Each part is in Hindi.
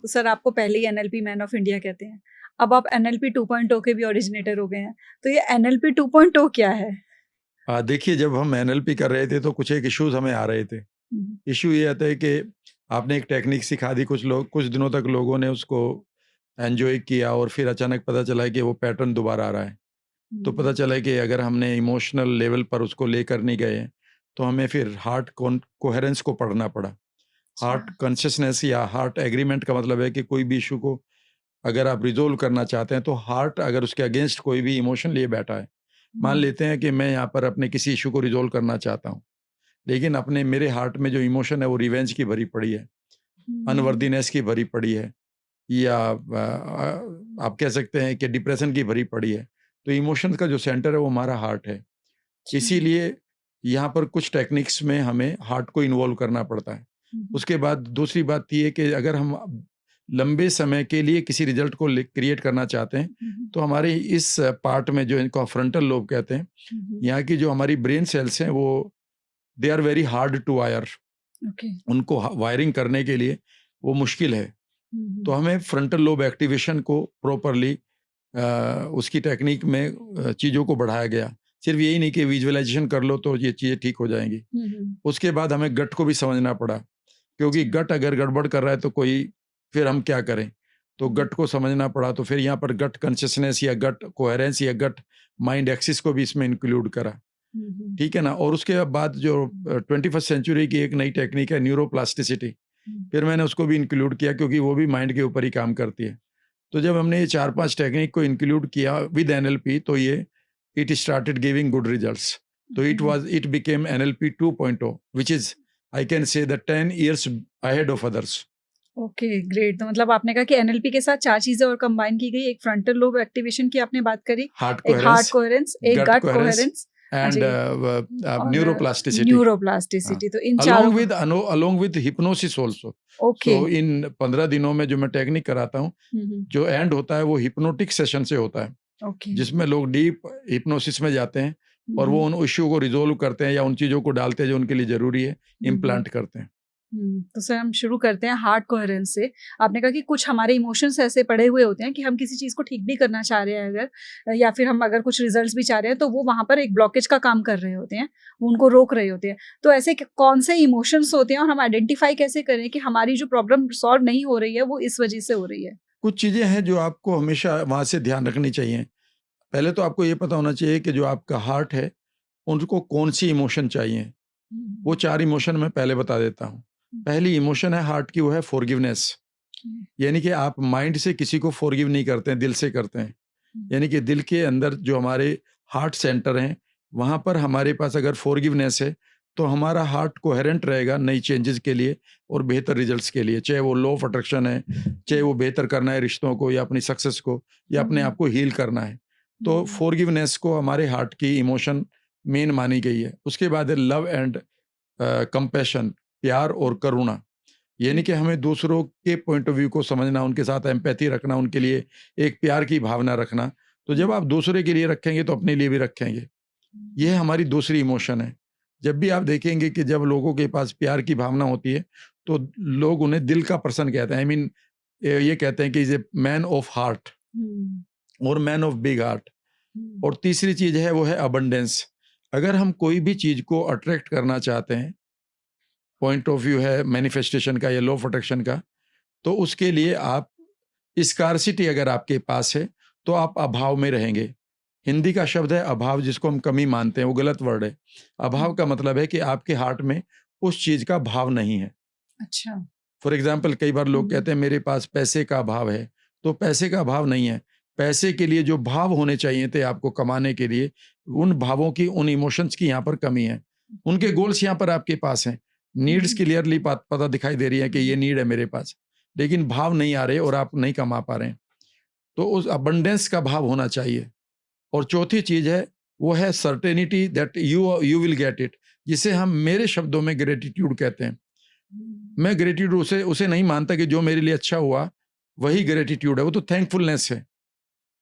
तो सर आपको पहले ही एनएलपी मैन ऑफ इंडिया कहते हैं। अब आप एनएलपी 2.0 के भी ओरिजिनेटर हो गए हैं। तो ये एनएलपी 2.0 क्या है? देखिए, जब हम एनएलपी कर रहे थे तो कुछ एक इश्यूज हमें आ रहे थे। इश्यू ये आता है कि आपने एक टेक्निक सिखा दी, कुछ दिनों तक लोगों ने उसको एंजॉय किया और फिर अचानक पता चला है कि वो पैटर्न दोबारा आ रहा है। तो पता चला है कि अगर हमने इमोशनल लेवल पर उसको लेकर नहीं गए हैं, तो हमें फिर हार्ट कोहेरेंस को पढ़ना पड़ा। हार्ट कॉन्शियसनेस या हार्ट एग्रीमेंट का मतलब है कि कोई भी इशू को अगर आप रिजोल्व करना चाहते हैं, तो हार्ट अगर उसके अगेंस्ट कोई भी इमोशन लिए बैठा है, मान लेते हैं कि मैं यहाँ पर अपने किसी इशू को रिजोल्व करना चाहता हूँ, लेकिन अपने मेरे हार्ट में जो इमोशन है वो रिवेंज की भरी पड़ी है, अनवर्दीनेस की भरी पड़ी है, या आप कह सकते हैं कि डिप्रेशन की भरी पड़ी है। तो इमोशंस का जो सेंटर है वो हमारा हार्ट है। इसीलिए यहाँ पर कुछ टेक्निक्स में हमें हार्ट को इन्वॉल्व करना पड़ता है। उसके बाद दूसरी बात ये है कि अगर हम लंबे समय के लिए किसी रिजल्ट को क्रिएट करना चाहते हैं, तो हमारे इस पार्ट में जो इनको फ्रंटल लोब कहते हैं, यहाँ की जो हमारी ब्रेन सेल्स हैं वो they are very hard to wire. उनको वायरिंग करने के लिए वो मुश्किल है। तो हमें फ्रंटल लोब एक्टिवेशन को प्रॉपरली उसकी टेक्निक में चीज़ों को बढ़ाया गया। सिर्फ यही नहीं कि विजुअलाइजेशन कर लो तो ये चीज़ें ठीक हो जाएंगी। उसके बाद हमें गट को भी समझना पड़ा, क्योंकि गट अगर गड़बड़ कर रहा है तो कोई फिर हम क्या करें। तो गट को समझना पड़ा, तो फिर यहाँ पर गट कॉन्शियसनेस या गट कोहेरेंस या गट माइंड एक्सिस को भी इसमें इंक्लूड करा। ठीक है ना। और उसके बाद जो 21st सेंचुरी की एक नई टेक्निक है न्यूरोप्लास्टिसिटी, फिर मैंने उसको भी इंक्लूड किया, क्योंकि वो भी माइंड के ऊपर ही काम करती है। तो जब हमने ये 4-5 टेक्निक को इंक्लूड किया विद एनएलपी, तो ये it started giving good results. तो it became NLP 2.0 which is I can say the 10 years ahead of others। Okay great. तो मतलब आपने कहा कि एनएलपी के साथ 4 चीजें और कंबाइन की गई। एक फ्रंटल लोब एक्टिवेशन की आपने बात करी, एक हार्ट कोहेरेंस, एक गट कोहेरेंस एंड न्यूरोप्लास्टिसिटी। न्यूरोप्लास्टिसिटी। तो इन चारों along with hypnosis also। Okay. So इन 15 दिनों में जो मैं टेक्निक कराता हूँ, जो एंड होता है वो हिप्नोटिक सेशन से होता है, जिसमें लोग डीप हिप्नोसिस में जाते हैं और वो उन इश्यू को रिजोल्व करते हैं या उन चीजों को डालते हैं जो उनके लिए जरूरी है, इम्प्लांट करते हैं। तो सर हम शुरू करते हैं हार्ट कोहेरेंस से। आपने कहा कि कुछ हमारे इमोशंस ऐसे पड़े हुए होते हैं कि हम किसी चीज़ को ठीक भी करना चाह रहे हैं अगर, या फिर हम अगर कुछ रिजल्ट्स भी चाह रहे हैं, तो वो वहाँ पर एक ब्लॉकेज का काम कर रहे होते हैं, वो उनको रोक रहे होते हैं। तो ऐसे कौन से इमोशंस होते हैं और हम आइडेंटिफाई कैसे करें कि हमारी जो प्रॉब्लम सॉल्व नहीं हो रही है वो इस वजह से हो रही है? कुछ चीजें हैं जो आपको हमेशा वहां से ध्यान रखनी चाहिए। पहले तो आपको ये पता होना चाहिए कि जो आपका हार्ट है उनको कौन सी इमोशन चाहिए। वो 4 इमोशन मैं पहले बता देता हूँ। पहली इमोशन है हार्ट की, वो है फॉरगिवनेस। यानी कि आप माइंड से किसी को फॉरगिव नहीं करते हैं, दिल से करते हैं। यानी कि दिल के अंदर जो हमारे हार्ट सेंटर हैं, वहाँ पर हमारे पास अगर फॉरगिवनेस है, तो हमारा हार्ट कोहेरेंट रहेगा नई चेंजेस के लिए और बेहतर रिजल्ट्स के लिए। चाहे वो लॉ ऑफ अट्रैक्शन है, चाहे वो बेहतर करना है रिश्तों को या अपनी सक्सेस को या अपने आप को हील करना है। तो फॉरगिवनेस को हमारे हार्ट की इमोशन मेन मानी गई है। उसके बाद है लव एंड कंपैशन, प्यार और करुणा। यानी कि हमें दूसरों के पॉइंट ऑफ व्यू को समझना, उनके साथ एम्पैथी रखना, उनके लिए एक प्यार की भावना रखना। तो जब आप दूसरे के लिए रखेंगे तो अपने लिए भी रखेंगे। यह हमारी दूसरी इमोशन है। जब भी आप देखेंगे कि जब लोगों के पास प्यार की भावना होती है, तो लोग उन्हें दिल का पर्सन कहते हैं। आई मीन ये कहते हैं कि is a man of heart और मैन ऑफ बिग हार्ट। और तीसरी चीज है वो है अबंडेंस। अगर हम कोई भी चीज को अट्रैक्ट करना चाहते हैं, पॉइंट ऑफ व्यू है मैनिफेस्टेशन का या लॉ ऑफ अट्रैक्शन का, तो उसके लिए आप स्कार्सिटी अगर आपके पास है तो आप अभाव में रहेंगे। हिंदी का शब्द है अभाव, जिसको हम कमी मानते हैं, वो गलत वर्ड है। अभाव का मतलब है कि आपके हार्ट में उस चीज का भाव नहीं है। अच्छा। फॉर एग्जाम्पल, कई बार लोग कहते हैं मेरे पास पैसे का अभाव है, तो पैसे का अभाव नहीं है। पैसे के लिए जो भाव होने चाहिए थे आपको कमाने के लिए, उन भावों की, उन इमोशंस की यहाँ पर कमी है। उनके गोल्स यहाँ पर आपके पास हैं, नीड्स क्लियरली पता दिखाई दे रही है कि ये नीड है मेरे पास, लेकिन भाव नहीं आ रहे और आप नहीं कमा पा रहे हैं। तो उस अबंडेंस का भाव होना चाहिए। और चौथी चीज है वो है certainty that you will get it, जिसे हम मेरे शब्दों में ग्रेटिट्यूड कहते हैं। मैं ग्रेटिट्यूड उसे नहीं मानता कि जो मेरे लिए अच्छा हुआ वही ग्रेटिट्यूड है, वो तो थैंकफुलनेस है।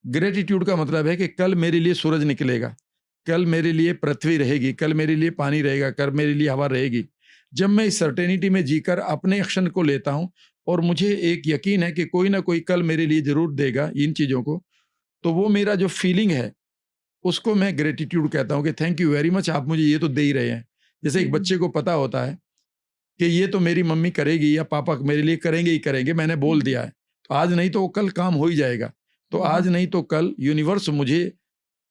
ग्रेटिट्यूड का मतलब है कि कल मेरे लिए सूरज निकलेगा, कल मेरे लिए पृथ्वी रहेगी, कल मेरे लिए पानी रहेगा, कल मेरे लिए हवा रहेगी। जब मैं इस सर्टेनिटी में जीकर अपने एक्शन को लेता हूं और मुझे एक यकीन है कि कोई ना कोई कल मेरे लिए ज़रूर देगा इन चीज़ों को, तो वो मेरा जो फीलिंग है, उसको मैं ग्रेटिट्यूड कहता हूँ कि थैंक यू वेरी मच, आप मुझे ये तो दे ही रहे हैं। जैसे एक बच्चे को पता होता है कि ये तो मेरी मम्मी करेगी या पापा मेरे लिए करेंगे ही करेंगे, मैंने बोल दिया है, तो आज नहीं तो कल काम हो ही जाएगा। तो आज नहीं तो कल यूनिवर्स मुझे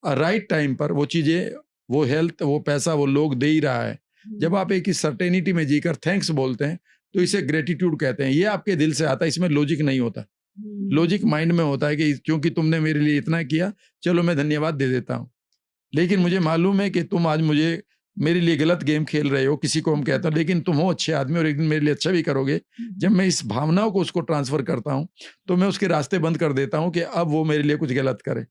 राइट टाइम पर वो चीज़ें, वो हेल्थ, वो पैसा, वो लोग दे ही रहा है। जब आप एक इस सर्टेनिटी में जीकर थैंक्स बोलते हैं, तो इसे ग्रेटिट्यूड कहते हैं। ये आपके दिल से आता है, इसमें लॉजिक नहीं होता। लॉजिक माइंड में होता है कि क्योंकि तुमने मेरे लिए इतना किया, चलो मैं धन्यवाद दे देता हूँ। लेकिन मुझे मालूम है कि तुम आज मुझे मेरे लिए गलत गेम खेल रहे हो, किसी को हम कहते हैं, लेकिन तुम हो अच्छे आदमी और एक दिन मेरे लिए अच्छा भी करोगे। जब मैं इस भावनाओं को उसको ट्रांसफर करता हूँ, तो मैं उसके रास्ते बंद कर देता हूँ कि अब वो मेरे लिए कुछ गलत करे,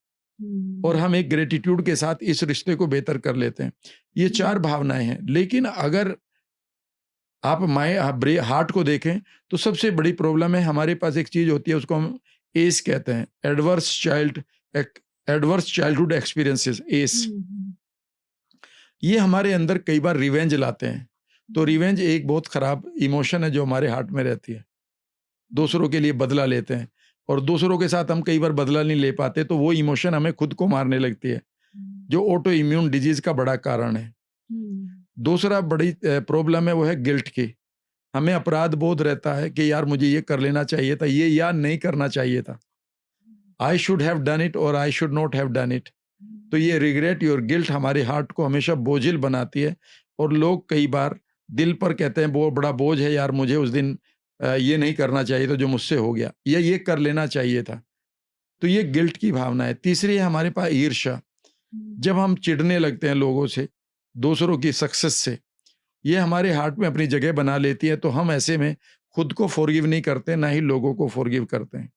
और हम एक ग्रेटिट्यूड के साथ इस रिश्ते को बेहतर कर लेते हैं। ये 4 भावनाएं हैं। लेकिन अगर आप हार्ट को देखें, तो सबसे बड़ी प्रॉब्लम है, हमारे पास एक चीज होती है, उसको हम एस कहते हैं, एडवर्स चाइल्डहुड एक्सपीरियंसेस, एस। ये हमारे अंदर कई बार रिवेंज लाते हैं। तो रिवेंज एक बहुत खराब इमोशन है जो हमारे हार्ट में रहती है। दूसरों के लिए बदला लेते हैं, और दूसरों के साथ हम कई बार बदला नहीं ले पाते, तो वो इमोशन हमें खुद को मारने लगती है, जो ऑटो इम्यून डिजीज का बड़ा कारण है। दूसरा बड़ी प्रॉब्लम है, वो है गिल्ट की। हमें अपराध बोध रहता है कि यार मुझे ये कर लेना चाहिए था, ये या नहीं करना चाहिए था, I should have done it और I should not have done it. तो ये रिग्रेट और गिल्ट हमारे हार्ट को हमेशा बोझिल बनाती है, और लोग कई बार दिल पर कहते हैं वो बड़ा बोझ है यार, मुझे उस दिन ये नहीं करना चाहिए था जो मुझसे हो गया, या ये कर लेना चाहिए था। तो ये गिल्ट की भावना है। तीसरी है हमारे पास ईर्ष्या। जब हम चिढ़ने लगते हैं लोगों से, दूसरों की सक्सेस से, ये हमारे हार्ट में अपनी जगह बना लेती है। तो हम ऐसे में खुद को फॉरगिव नहीं करते, ना ही लोगों को फॉरगिव करते हैं।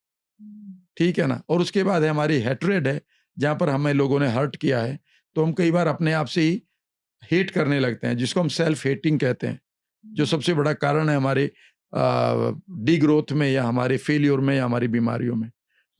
ठीक है ना। और उसके बाद है हमारी हेट्रेड है, जहाँ पर हमें लोगों ने हर्ट किया है, तो हम कई बार अपने आप से ही हेट करने लगते हैं, जिसको हम सेल्फ हेटिंग कहते हैं, जो सबसे बड़ा कारण है हमारे डी ग्रोथ में, या हमारे फेलियर में, या हमारी बीमारियों में।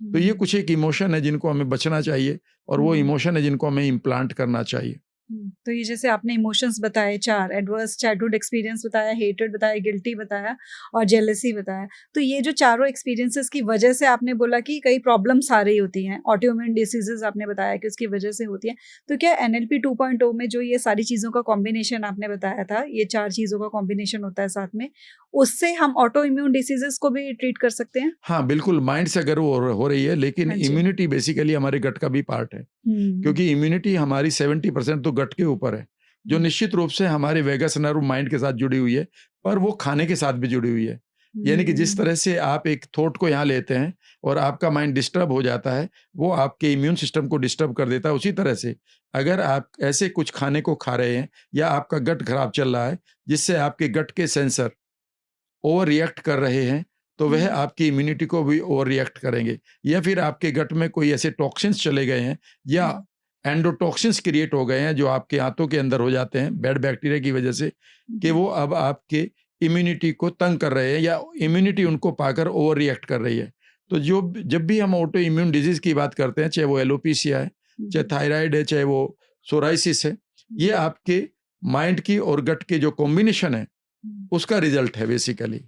तो ये कुछ एक इमोशन है जिनको हमें बचना चाहिए, और वो इमोशन है जिनको हमें इम्प्लांट करना चाहिए। तो ये जैसे आपने इमोशंस बताए 4, एडवर्स चाइल्डहुड एक्सपीरियंस बताया, हेटेड बताया, गिल्टी बताया और जेलसी बताया। तो ये जो चारों एक्सपीरियंसेस की वजह से आपने बोला कि कई प्रॉब्लम्स आ रही होती हैं, ऑटोइम्यून डिसीजेज आपने बताया कि उसकी वजह से होती हैं। तो क्या NLP 2.0 में जो ये सारी चीज़ों का कॉम्बिनेशन आपने बताया था, ये 4 चीज़ों का कॉम्बिनेशन होता है साथ में, उससे हम ऑटोइम्यून डिसीजेस को भी ट्रीट कर सकते हैं? हाँ, बिल्कुल, माइंड से अगर वो हो रही है, लेकिन हाँ जी। इम्यूनिटी बेसिकली हमारे गट का भी पार्ट है। क्योंकि इम्यूनिटी हमारी 70% तो गट के ऊपर है, जो निश्चित रूप से हमारे वेगस नर्व माइंड के साथ जुड़ी हुई है, पर वो खाने के साथ भी जुड़ी हुई है। यानी कि जिस तरह से आप एक थॉट को यहाँ लेते हैं और आपका माइंड डिस्टर्ब हो जाता है, वो आपके इम्यून सिस्टम को डिस्टर्ब कर देता है। उसी तरह से अगर आप ऐसे कुछ खाने को खा रहे हैं, या आपका गट खराब चल रहा है, जिससे आपके गट के सेंसर ओवर रिएक्ट कर रहे हैं, तो वह आपकी इम्यूनिटी को भी ओवर रिएक्ट करेंगे। या फिर आपके गट में कोई ऐसे टॉक्सिन्स चले गए हैं, या एंडोटॉक्सिन्स क्रिएट हो गए हैं, जो आपके आंतों के अंदर हो जाते हैं बैड बैक्टीरिया की वजह से, कि वो अब आपके इम्यूनिटी को तंग कर रहे हैं, या इम्यूनिटी उनको पाकर ओवर रिएक्ट कर रही है। तो जब भी हम ऑटो इम्यून डिजीज की बात करते हैं, चाहे वो एलोपेशिया है, चाहे थायराइड है, चाहे वो सोराइसिस है, ये आपके माइंड की और गट के जो कॉम्बिनेशन है, उसका रिजल्ट है बेसिकली।